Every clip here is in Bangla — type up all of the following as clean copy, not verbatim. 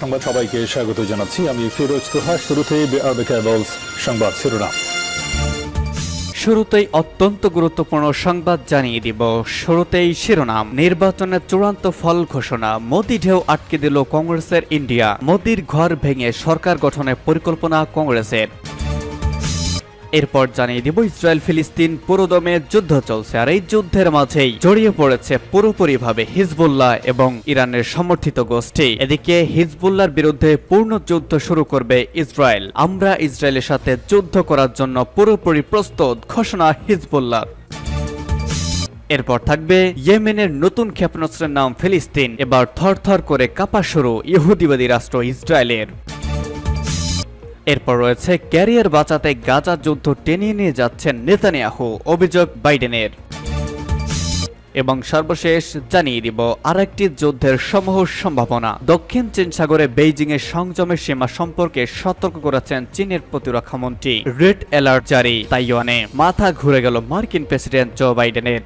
সংবাদ সবাইকে স্বাগত জানাচ্ছি। আমি ফিরোজ তোহা। শুরুতেই বিআরবি কেবলস সংবাদ শিরোনাম। শুরুতেই অত্যন্ত গুরুত্বপূর্ণ সংবাদ জানিয়ে দিব। শুরুতেই শিরোনাম, নির্বাচনের চূড়ান্ত ফল ঘোষণা, মোদি ঢেউ আটকে দিল কংগ্রেসের ইন্ডিয়া, মোদির ঘর ভেঙে সরকার গঠনের পরিকল্পনা কংগ্রেসের। এরপর জানিয়ে দিব ইসরায়েল ফিলিস্তিন পুরোদমে যুদ্ধ চলছে, আর এই যুদ্ধের মাঝেই জড়িয়ে পড়েছে পুরোপুরিভাবে হিজবুল্লাহ এবং ইরানের সমর্থিত গোষ্ঠী। এদিকে হিজবুল্লাহর বিরুদ্ধে পূর্ণ যুদ্ধ শুরু করবে ইসরায়েল। আমরা ইসরায়েলের সাথে যুদ্ধ করার জন্য পুরোপুরি প্রস্তুত, ঘোষণা হিজবুল্লাহর। এরপর থাকবে ইয়েমেনের নতুন ক্ষেপণাস্ত্রের নাম ফিলিস্তিন, এবার থরথর করে কাঁপা শুরু ইহুদিবাদী রাষ্ট্র ইসরায়েলের। এরপর রয়েছে ক্যারিয়ার বাঁচাতে গাজা যুদ্ধ টেনে নিয়ে যাচ্ছেন নেতানিয়াহু, অভিযোগ বাইডেনের। এবং সর্বশেষ জানিয়ে দিব আরেকটি যুদ্ধের সমূহ সম্ভাবনা। দক্ষিণ চীন সাগরে বেইজিং এর সংযমের সীমা সম্পর্কে সতর্ক করেছেন চীনের প্রতিরক্ষা মন্ত্রী। রেড অ্যালার্ট জারি তাইওয়ানে, মাথা ঘুরে গেল মার্কিন প্রেসিডেন্ট জো বাইডেনের।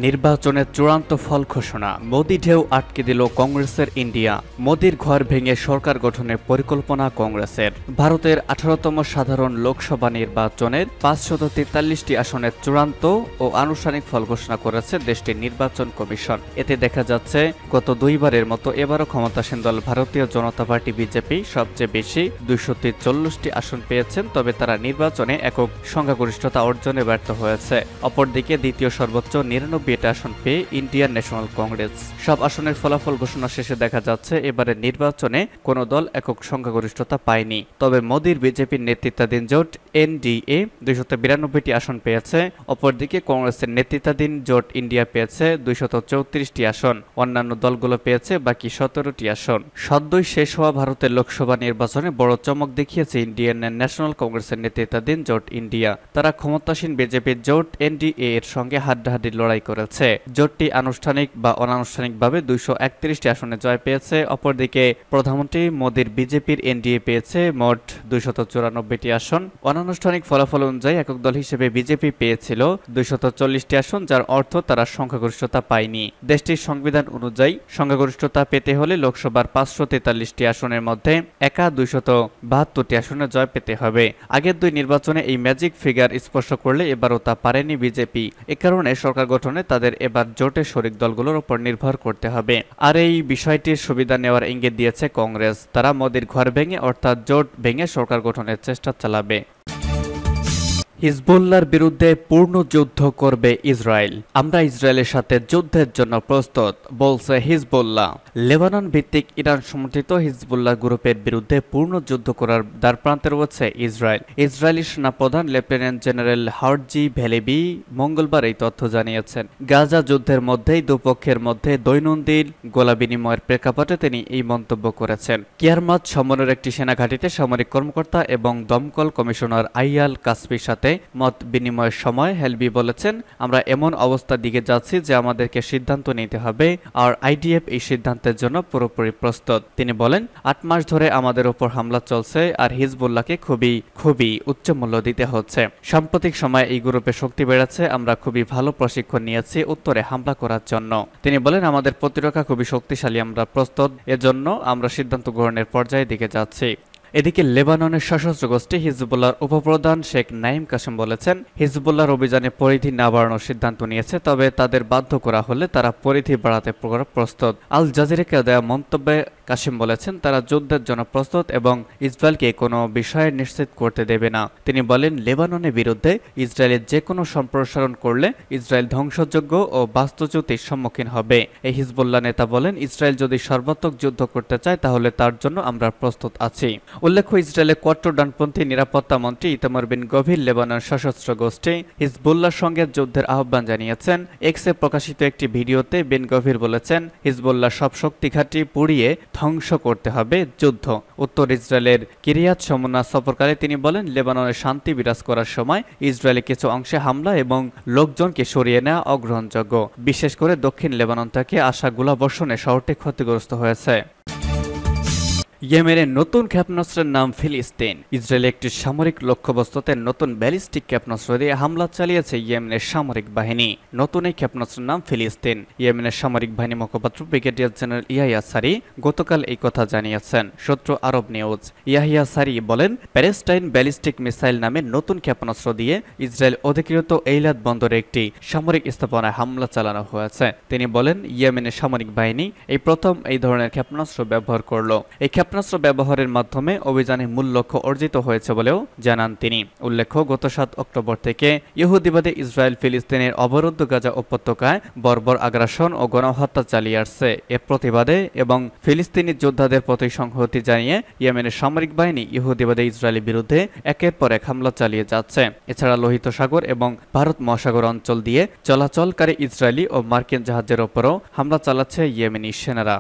নির্বাচনের চূড়ান্ত ফল ঘোষণা, মোদি ঢেউ আটকে দিল কংগ্রেসের ইন্ডিয়া, মোদির ঘর ভেঙে সরকার গঠনের পরিকল্পনা কংগ্রেসের। ভারতের 18তম সাধারণ লোকসভা নির্বাচনের 543টি আসনের চূড়ান্ত ও আনুষ্ঠানিক ফল ঘোষণা করেছে দেশটির নির্বাচন কমিশন। এতে দেখা যাচ্ছে গত দুইবারের মতো এবারও ক্ষমতাসীন দল ভারতীয় জনতা পার্টি বিজেপি সবচেয়ে বেশি 243টি আসন পেয়েছেন, তবে তারা নির্বাচনে একক সংখ্যাগরিষ্ঠতা অর্জনে ব্যর্থ হয়েছে। অপরদিকে দ্বিতীয় সর্বোচ্চ 99টা আসন পেয়ে ইন্ডিয়ান ন্যাশনাল কংগ্রেস। সব আসনের ফলাফল ঘোষণা শেষে দেখা যাচ্ছে এবারের নির্বাচনে কোনো দল একক সংখ্যাগরিষ্ঠতা পায়নি। তবে মোদির বিজেপির নেতৃত্বাধীন জোট এনডিএ 292টি আসন পেয়েছে। অপরদিকে কংগ্রেসের নেতৃত্বাধীন জোট ইন্ডিয়া পেয়েছে 234টি আসন, অন্যান্য দলগুলো পেয়েছে বাকি 17টি আসন। সদ্যই শেষ হওয়া ভারতের লোকসভা নির্বাচনে বড় চমক দেখিয়েছে ইন্ডিয়ান ন্যাশনাল কংগ্রেসের নেতৃত্বাধীন জোট ইন্ডিয়া। তারা ক্ষমতাসীন বিজেপির জোট এনডিএ এর সঙ্গে হাড্ডাহাড্ডি লড়াই করেছে। জোটটি আনুষ্ঠানিক বা অনানুষ্ঠানিকভাবে 231টি আসনে জয় পেয়েছে। অপরদিকে প্রধানমন্ত্রী মোদির বিজেপির এনডিএ পেয়েছে মোট 294টি আসন। অনানুষ্ঠানিক ফলাফল অনুযায়ী একক দল হিসেবে বিজেপি পেয়েছিল 240টি আসন, যার অর্থ তারা সংখ্যাগরিষ্ঠতা পায়নি। দেশটির সংবিধান অনুযায়ী সংখ্যাগরিষ্ঠতা পেতে হলে লোকসভার 543টি আসনের মধ্যে একা 272টি আসনে জয় পেতে হবে। আগের দুই নির্বাচনে এই ম্যাজিক ফিগার স্পর্শ করলে এবারও তা পারেনি বিজেপি। এ কারণে সরকার গঠনে তাদের এবার জোটের শরিক দলগুলোর উপর নির্ভর করতে হবে। আর এই বিষয়টির সুবিধা নেওয়ার ইঙ্গিত দিয়েছে কংগ্রেস। তারা মোদির ঘর ভেঙে অর্থাৎ জোট ভেঙে সরকার গঠনের চেষ্টা চালাবে। হিজবুল্লাহর বিরুদ্ধে পূর্ণ যুদ্ধ করবে ইসরায়েল, আমরা ইসরায়েলের সাথে যুদ্ধের জন্য প্রস্তুত, বলছে হিজবুল্লাহ। লেবানন ভিত্তিক ইরান সমর্থিত হিজবুল্লাহ গ্রুপের বিরুদ্ধে পূর্ণ যুদ্ধ করার দ্বারপ্রান্তে রয়েছে ইসরায়েল। ইসরায়েলি সেনাপ্রধান লেফটেন্যান্ট জেনারেল হার্জি ভেলেভি মঙ্গলবার এই তথ্য জানিয়েছেন। গাজা যুদ্ধের মধ্যেই দুপক্ষের মধ্যে দৈনন্দিন গোলা বিনিময়ের প্রেক্ষাপটে তিনি এই মন্তব্য করেছেন। কিয়ারমাত সমনের একটি সেনাঘাঁটিতে সামরিক কর্মকর্তা এবং দমকল কমিশনার আইয়াল কাসপির সাথে মত বিনিময়ের সময় হেলবি বলেছেন, আমরা এমন অবস্থার দিকে যাচ্ছি যে আমাদেরকে সিদ্ধান্ত নিতে হবে, আর আইডিএফ এই সিদ্ধান্তের জন্য পুরোপুরি প্রস্তুত। তিনি বলেন, 8 মাস ধরে আমাদের উপর হামলা চলছে আর হিজবুল্লাহকে খুবই উচ্চ মূল্য দিতে হচ্ছে। সাম্প্রতিক সময়ে এই গ্রুপের শক্তি বেড়েছে, আমরা খুবই ভালো প্রশিক্ষণ নিয়েছি উত্তরে হামলা করার জন্য। তিনি বলেন, আমাদের প্রতিরক্ষা খুবই শক্তিশালী, আমরা প্রস্তুত, এজন্য আমরা সিদ্ধান্ত গ্রহণের পর্যায়ে দিকে যাচ্ছি। এদিকে লেবাননের সশস্ত্র গোষ্ঠী হিজবুল্লাহর উপপ্রধান শেখ নাইম কাসেম বলেছেন, হিজবুল্লাহর অভিযানে পরিধি না বাড়ানোর সিদ্ধান্ত নিয়েছে, তবে তাদের বাধ্য করা হলে তারা পরিধি বাড়াতে প্রস্তুত। আল জাজিরাকে দেওয়া মন্তব্যে কাসেম বলেছেন, তারা যুদ্ধের জন্য প্রস্তুত এবং ইসরায়েলকে কোনো বিষয়ে নিশ্চিত করতে দেবে না। তিনি বলেন, লেবাননের বিরুদ্ধে ইসরায়েলের যে কোনো সম্প্রসারণ করলে ইসরায়েল ধ্বংসযোগ্য ও বাস্তুচ্যুতির সম্মুখীন হবে। এই হিজবুল্লাহ নেতা বলেন, ইসরায়েল যদি সর্বাত্মক যুদ্ধ করতে চায় তাহলে তার জন্য আমরা প্রস্তুত আছি। উল্লেখ্য, ইসরায়েলের কট্টর ডানপন্থী নিরাপত্তা মন্ত্রী ইতামার বিন গভীর লেবানন সশস্ত্র গোষ্ঠী হিজবুল্লাহর সঙ্গে যুদ্ধের আহ্বান জানিয়েছেন। এক্সে প্রকাশিত একটি ভিডিওতে বিন গভীর বলেছেন, হিজবুল্লাহ সব শক্তি ঘাঁটি পুড়িয়ে ধ্বংস করতে হবে যুদ্ধ। উত্তর ইসরায়েলের কিরিয়াত শমনা সফরকালে তিনি বলেন, লেবাননে শান্তি বিরাজ করার সময় ইসরায়েলের কিছু অংশে হামলা এবং লোকজনকে সরিয়ে নেওয়া অগ্রহণযোগ্য। বিশেষ করে দক্ষিণ লেবানন থেকে আসা গোলাবর্ষণে শহরটি ক্ষতিগ্রস্ত হয়েছে। ইয়েমেনের নতুন ক্ষেপণাস্ত্রের নাম ফিলিস্তিন। ইসরায়েল একটি সামরিক লক্ষ্যবস্তুতে নতুন ব্যালিস্টিক ক্ষেপণাস্ত্র দিয়ে হামলা চালিয়েছে ইয়েমেনের সামরিক বাহিনী। নতুন এই ক্ষেপণাস্ত্রের নাম ফিলিস্তিন। ইয়েমেনের সামরিক বাহিনী মুখপাত্র ব্রিগেডিয়ার জেনারেল ইয়াহিয়া সারি গতকাল এই কথা জানিয়েছেন। সূত্র আরব নিউজ। ইয়াহিয়া সারি বলেন, প্যালেস্টাইন ব্যালিস্টিক মিসাইল নামে নতুন ক্ষেপণাস্ত্র দিয়ে ইসরায়েল অধিকৃত এইলাদ বন্দরে একটি সামরিক স্থাপনায় হামলা চালানো হয়েছে। তিনি বলেন, ইয়েমেনের সামরিক বাহিনী এই প্রথম এই ধরনের ক্ষেপণাস্ত্র ব্যবহার করল। এই ক্ষেপণাস্ত্র ব্যবহারের মাধ্যমে অভিযানে মূল লক্ষ্য অর্জিত হয়েছে বলেও জানান তিনি। উল্লেখ্য, গত 7 অক্টোবর থেকে ইহুদিবাদী ইসরায়েল ফিলিস্তিনের অবরুদ্ধ গাজা উপত্যকায় বর্বর আগ্রাসন ও গণহত্যা চালিয়ে আসছে। এর প্রতিবাদে এবং ফিলিস্তিনি যোদ্ধাদের প্রতি সংহতি জানিয়ে ইয়েমেনের সামরিক বাহিনী ইহুদিবাদী ইসরায়েলের বিরুদ্ধে একের পর এক হামলা চালিয়ে যাচ্ছে। এছাড়া লোহিত সাগর এবং ভারত মহাসাগর অঞ্চল দিয়ে চলাচলকারী ইসরায়েলি ও মার্কিন জাহাজের ওপরও হামলা চালাচ্ছে ইয়েমেনি সেনারা।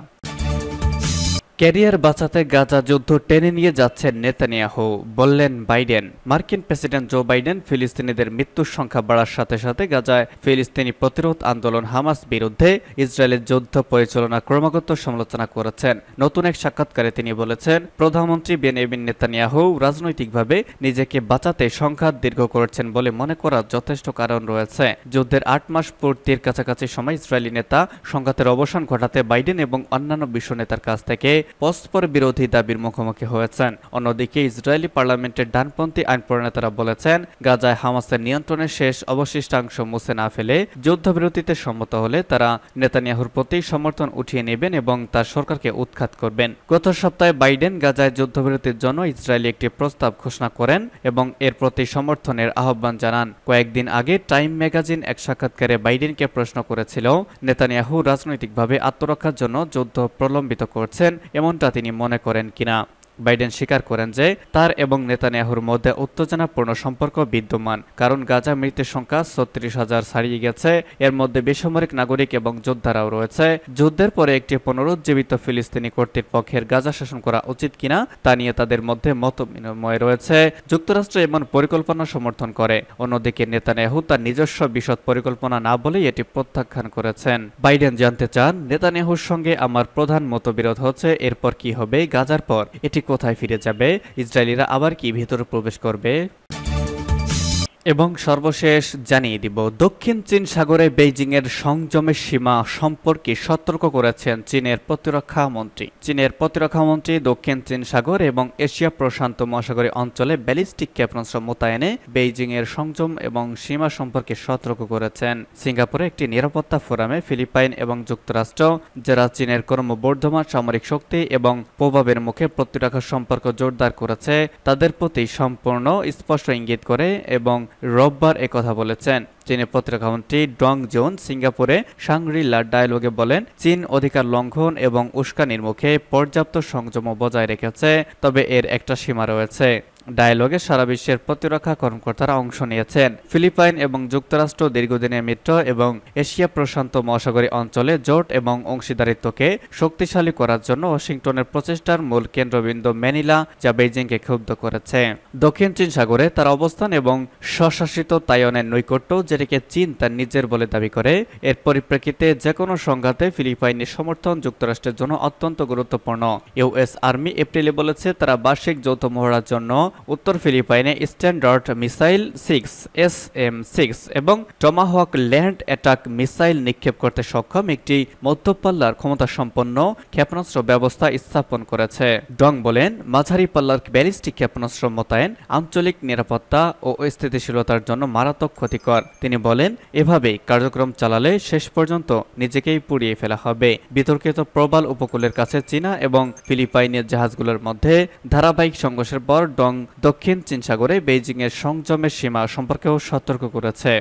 ক্যারিয়ার বাঁচাতে গাজা যুদ্ধ টেনে নিয়ে যাচ্ছেন নেতানিয়াহু, বললেন বাইডেন। মার্কিন প্রেসিডেন্ট জো বাইডেন ফিলিস্তিনিদের মৃত্যুর সংখ্যা বাড়ার সাথে সাথে গাজায় ফিলিস্তিনি প্রতিরোধ আন্দোলন হামাস বিরুদ্ধে ইসরায়েলের যুদ্ধ পরিচালনা ক্রমাগত সমালোচনা করেছেন। নতুন এক সাক্ষাৎকারে তিনি বলেছেন, প্রধানমন্ত্রী বেনিয়ামিন নেতানিয়াহু রাজনৈতিকভাবে নিজেকে বাঁচাতে সংঘাত দীর্ঘ করেছেন বলে মনে করার যথেষ্ট কারণ রয়েছে। যুদ্ধের 8 মাস পূর্তির কাছাকাছি সময় ইসরায়েলি নেতা সংঘাতের অবসান ঘটাতে বাইডেন এবং অন্যান্য বিশ্ব নেতার কাছ থেকে পরস্পর বিরোধী দাবির মুখোমুখি হয়েছেন। অন্যদিকে ইসরায়েলি পার্লামেন্টের ডানপন্থী আইন প্রণেতারা বলেছেন, গাজায় হামাসের নিয়ন্ত্রণের শেষ অবশিষ্টাংশ মুছে না ফেলে যুদ্ধবিরতিতে সম্মত হলে তারা নেতানিয়াহুর প্রতি সমর্থন উঠিয়ে নেবেন এবং তার সরকারকে উৎখাত করবেন। গত সপ্তাহে বাইডেন গাজায় যুদ্ধবিরতির জন্য ইসরায়েলি একটি প্রস্তাব ঘোষণা করেন এবং এর প্রতি সমর্থনের আহ্বান জানান। কয়েকদিন আগে টাইম ম্যাগাজিন এক সাক্ষাৎকারে বাইডেনকে প্রশ্ন করেছিল, নেতানিয়াহু রাজনৈতিকভাবে আত্মরক্ষার জন্য যুদ্ধ প্রলম্বিত করছেন এমনটা তিনি মনে করেন কিনা। বাইডেন স্বীকার করেন যে তার এবং নেতানিয়াহুর মধ্যে উত্তেজনাপূর্ণ সম্পর্ক বিদ্যমান, কারণ গাজা মৃতের সংখ্যা 36,000 ছাড়িয়ে গেছে। এর মধ্যে বেসামরিক নাগরিক এবং যোদ্ধারাও রয়েছে। যুদ্ধের পরে একটি পুনরুজ্জীবিত ফিলিস্তিনি কর্তৃপক্ষের গাজা শাসন করা উচিত কিনা তা নিয়ে তাদের মধ্যে মতবিনিময় রয়েছে। যুক্তরাষ্ট্র এমন পরিকল্পনা সমর্থন করে। অন্যদিকে নেতানিয়াহু তার নিজস্ব বিশদ পরিকল্পনা না বলেই এটি প্রত্যাখ্যান করেছেন। বাইডেন জানতে চান, নেতানিয়াহুর সঙ্গে আমার প্রধান মতবিরোধ হচ্ছে এরপর কি হবে, গাজার পর এটি কোথায় ফিরে যাবে, ইসরায়েলিরা আবার কি ভেতরে প্রবেশ করবে। এবং সর্বশেষ জানিয়ে দিব, দক্ষিণ চীন সাগরে বেইজিংয়ের সংযমের সীমা সম্পর্কে সতর্ক করেছেন চীনের প্রতিরক্ষা মন্ত্রী। চীনের প্রতিরক্ষা মন্ত্রী দক্ষিণ চীন সাগর এবং এশিয়া প্রশান্ত মহাসাগরীয় অঞ্চলে ব্যালিস্টিক ক্ষেপণাস্ত্র মোতায়েনে বেইজিংয়ের সংযম এবং সীমা সম্পর্কে সতর্ক করেছেন। সিঙ্গাপুরে একটি নিরাপত্তা ফোরামে ফিলিপাইন এবং যুক্তরাষ্ট্র, যারা চীনের ক্রমবর্ধমান সামরিক শক্তি এবং প্রভাবের মুখে প্রতিরক্ষা সম্পর্ক জোরদার করেছে, তাদের প্রতি সম্পূর্ণ স্পষ্ট ইঙ্গিত করে এবং রোববার একথা বলেছেন। চীনের প্রতিরক্ষামন্ত্রী ডং জোন সিঙ্গাপুরে শাংরি-লা ডায়ালগে বলেন, চীন অধিকার লঙ্ঘন এবং উস্কানির মুখে পর্যাপ্ত সংযম বজায় রেখেছে, তবে এর একটা সীমা রয়েছে। ডায়ালগে সারা বিশ্বের প্রতিরক্ষা কর্মকর্তারা অংশ নিয়েছেন। ফিলিপাইন এবং যুক্তরাষ্ট্র দীর্ঘদিনের মিত্র এবং এশিয়া প্রশান্ত মহাসাগরীয় অঞ্চলে জোট এবং অংশীদারিত্বকে শক্তিশালী করার জন্য ওয়াশিংটনের প্রচেষ্টার মূল কেন্দ্রবিন্দু ম্যানিলা, যা বেইজিংকে ক্ষুব্ধ করেছে। দক্ষিণ চীন সাগরে তার অবস্থান এবং স্বশাসিত তাইওয়ানের নৈকট্য, যেটিকে চীন তার নিজের বলে দাবি করে, এর পরিপ্রেক্ষিতে যে কোনো সংঘাতে ফিলিপাইনের সমর্থন যুক্তরাষ্ট্রের জন্য অত্যন্ত গুরুত্বপূর্ণ। ইউএস আর্মি এপ্রিলে বলেছে তারা বার্ষিক যৌথ মহড়ার জন্য উত্তর ফিলিপাইনে স্ট্যান্ডার্ড মিসাইল 6 SM-6 এবং টমাহক ল্যান্ড অ্যাটাক মিসাইল নিক্ষেপ করতে সক্ষম একটি মধ্যপাল্লার ক্ষমতাসম্পন্ন ক্ষেপণাস্ত্র ব্যবস্থা স্থাপন করেছে। ডং বলেন, মাঝারি পাল্লার ব্যালিস্টিক ক্ষেপণাস্ত্র মোতায়েন আঞ্চলিক নিরাপত্তা ও স্থিতিশীলতার জন্য মারাত্মক ক্ষতিকর। তিনি বলেন, এভাবেই কার্যক্রম চালালে শেষ পর্যন্ত নিজেকেই পুড়িয়ে ফেলা হবে। বিতর্কিত প্রবাল উপকূলের কাছে চীনা এবং ফিলিপাইনের জাহাজগুলোর মধ্যে ধারাবাহিক সংঘর্ষের পর ডং দক্ষিণ চীন সাগরে বেইজিংয়ের সংযমের সীমা সম্পর্কেও সতর্ক করেছে।